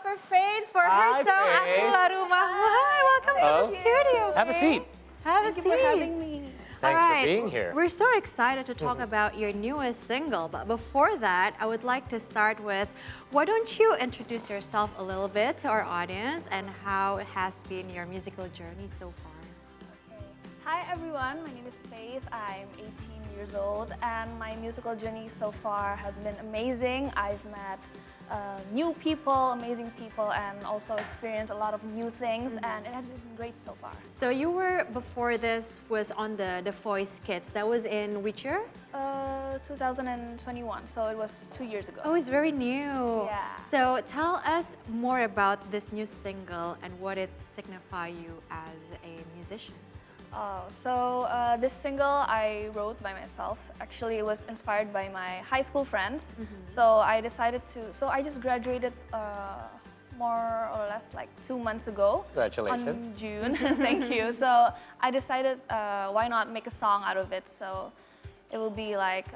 for Faith for her Hi, song Faith. Akulah, Rumahmu. Hi, welcome to the studio. Have a seat. Have a Thank seat. you for having me. Thanks All right. for being here. We're so excited to talk about your newest single, but before that, I would like to start with, why don't you introduce yourself a little bit to our audience and how has been your musical journey so far? Hi everyone, my name is Faith. I'm 18 years old and my musical journey so far has been amazing. I've met new people, amazing people, and also experienced a lot of new things, and it has been great so far. So you were, before this, was on the Voice Kids. That was in which year? 2021, so it was 2 years ago. Oh, it's very new. Yeah. So tell us more about this new single and what it signifies you as a musician. This single I wrote by myself. Actually, it was inspired by my high school friends. So I decided to, I just graduated more or less like 2 months ago. Congratulations. On June, thank you. So I decided why not make a song out of it. So it will be like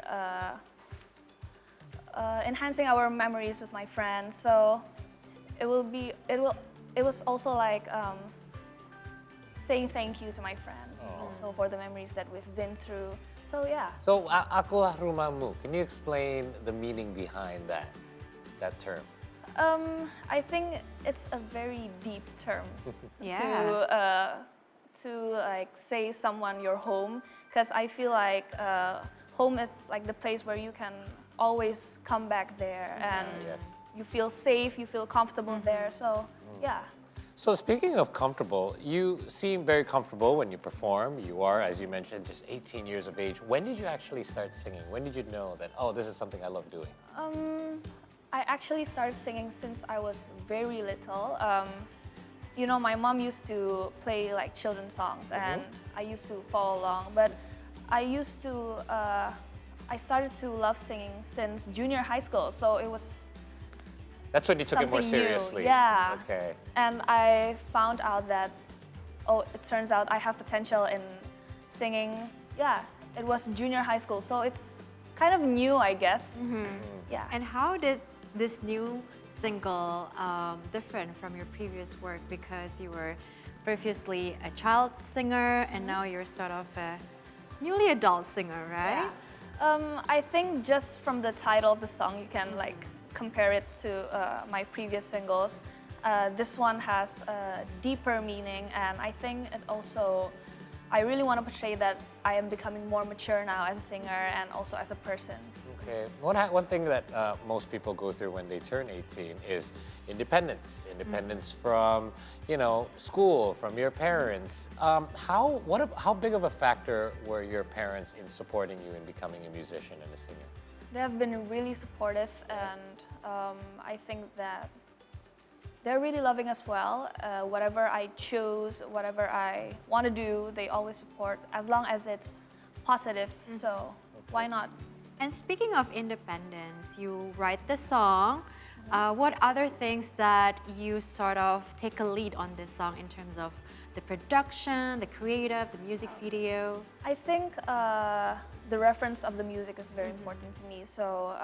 enhancing our memories with my friends. So it was also like saying thank you to my friends also for the memories that we've been through. So yeah. So, Akulah Rumahmu, can you explain the meaning behind that term? I think it's a very deep term to like say someone your home, because I feel like home is like the place where you can always come back there and you feel safe, you feel comfortable there. So yeah. So speaking of comfortable, you seem very comfortable when you perform. You are, as you mentioned, just 18 years of age. When did you actually start singing? When did you know that, oh, this is something I love doing? I actually started singing since I was very little. You know, my mom used to play like children's songs and I used to follow along. But I started to love singing since junior high school. So it was That's when you took it more something new. seriously. Yeah. Okay. And I found out that, it turns out I have potential in singing. Yeah, it was junior high school, so it's kind of new, I guess. Yeah. And how did this new single different from your previous work? Because you were previously a child singer and now you're sort of a newly adult singer, right? Yeah. I think just from the title of the song, you can like compare it to my previous singles. This one has a deeper meaning, and I think it also, I really want to portray that I am becoming more mature now as a singer and also as a person. Okay. One thing that most people go through when they turn 18 is independence. Independence from, you know, school, from your parents. How big of a factor were your parents in supporting you in becoming a musician and a singer? They have been really supportive, and I think that they're really loving as well. Whatever I choose, whatever I want to do, they always support as long as it's positive. So why not? And speaking of independence, you write the song. What other things that you sort of take a lead on this song in terms of the production, the creative, the music video? I think the reference of the music is very important to me. So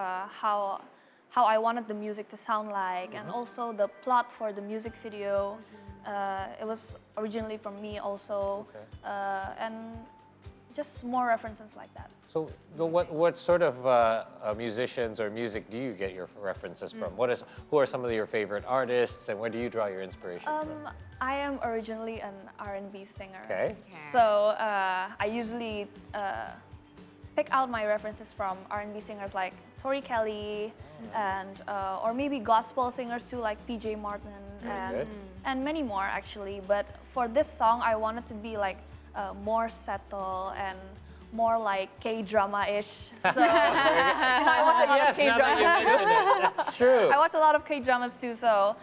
how I wanted the music to sound like, and also the plot for the music video. It was originally from me also, and just more references like that. So what sort of musicians or music do you get your references from? Who are some of your favorite artists, and where do you draw your inspiration from? I am originally an R&B singer. Okay. So I usually pick out my references from R&B singers like Tori Kelly, and or maybe gospel singers too, like PJ Martin and many more actually. But for this song, I wanted to be like more subtle and more like K-drama-ish. So I watch a lot of K-dramas. That's true. I watch a lot of K-dramas too, so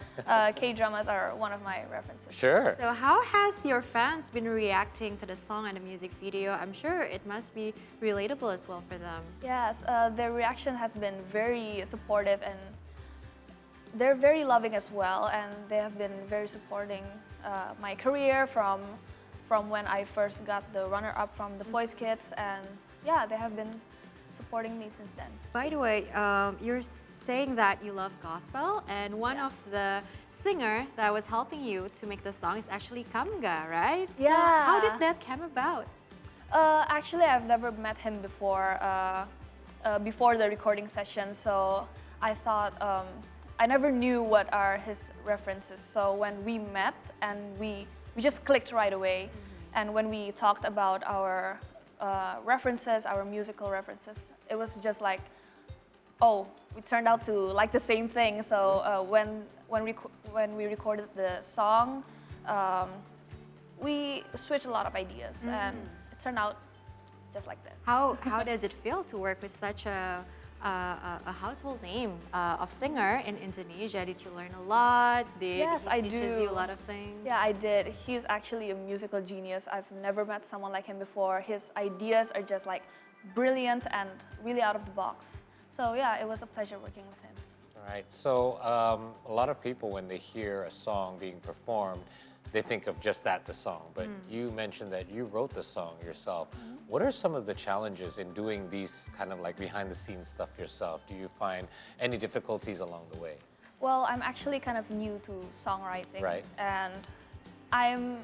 K-dramas are one of my references. Sure. So how has your fans been reacting to the song and the music video? I'm sure it must be relatable as well for them. Yes, their reaction has been very supportive, and they're very loving as well, and they have been very supporting my career from when I first got the runner-up from the Voice Kids, and yeah, they have been supporting me since then. By the way, you're saying that you love gospel, and one of the singer that was helping you to make the song is actually Kamga, right? So Yeah. how did that come about? Actually, I've never met him before the recording session, so I thought I never knew what are his references. So when we met and we just clicked right away, and when we talked about our references, our musical references, it was just like, oh, we turned out to like the same thing. So when we recorded the song, we switched a lot of ideas, and it turned out just like this. How does it feel to work with such a household name of singer in Indonesia? Did you learn a lot? Yes, I he teaches do. you a lot of things? Yeah, I did. He's actually a musical genius. I've never met someone like him before. His ideas are just like brilliant and really out of the box. So yeah, it was a pleasure working with him. All right. So a lot of people, when they hear a song being performed, they think of just that, the song. But you mentioned that you wrote the song yourself. What are some of the challenges in doing these kind of like behind the scenes stuff yourself? Do you find any difficulties along the way? Well, I'm actually kind of new to songwriting. Right. And I'm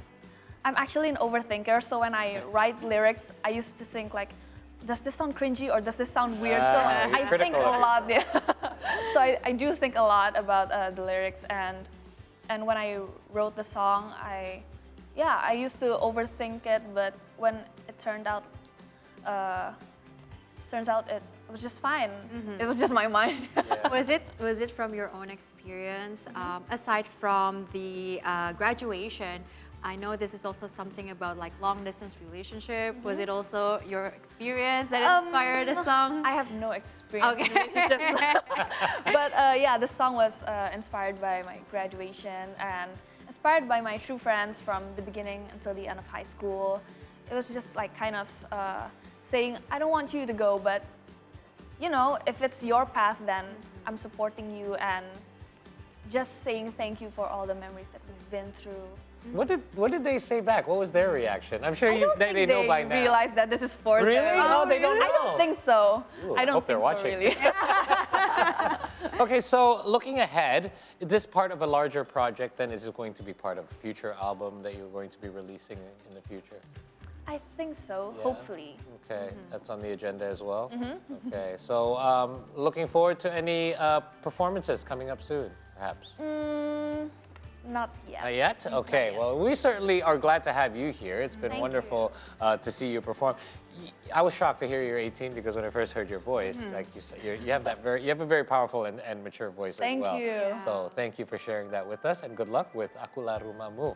actually an overthinker. So when I write lyrics, I used to think like, does this sound cringy or does this sound weird? So you're I think a critical of lot. Yeah. So I do think a lot about the lyrics, and when I wrote the song, I used to overthink it, but when it turns out it was just fine. It was just my mind. Yeah. Was it from your own experience? Aside from the graduation, I know this is also something about like long distance relationship. Was it also your experience that inspired the song? I have no experience in Okay. relationships. But yeah, the song was inspired by my graduation and inspired by my true friends from the beginning until the end of high school. It was just like kind of saying, I don't want you to go, but you know, if it's your path, then I'm supporting you, and just saying thank you for all the memories that we've been through. What did they say back? What was their reaction? I'm sure I don't think they know by now. realize that this is for Really? them. Oh, they don't I know. don't think so. Ooh, I don't hope they're think so, watching. really. Okay, so looking ahead, is this part of a larger project? Then is it going to be part of a future album that you're going to be releasing in the future? I think so, Yeah. hopefully. Okay, that's on the agenda as well. Okay, so looking forward to any performances coming up soon, perhaps. Not yet. Not yet? Okay, yet. well, we certainly are glad to have you here. It's been Thank wonderful to see you perform. I was shocked to hear you're 18 because when I first heard your voice, like you said, you have a very powerful and mature voice Thank as well. you. So thank you for sharing that with us, and good luck with Akulah Rumahmu.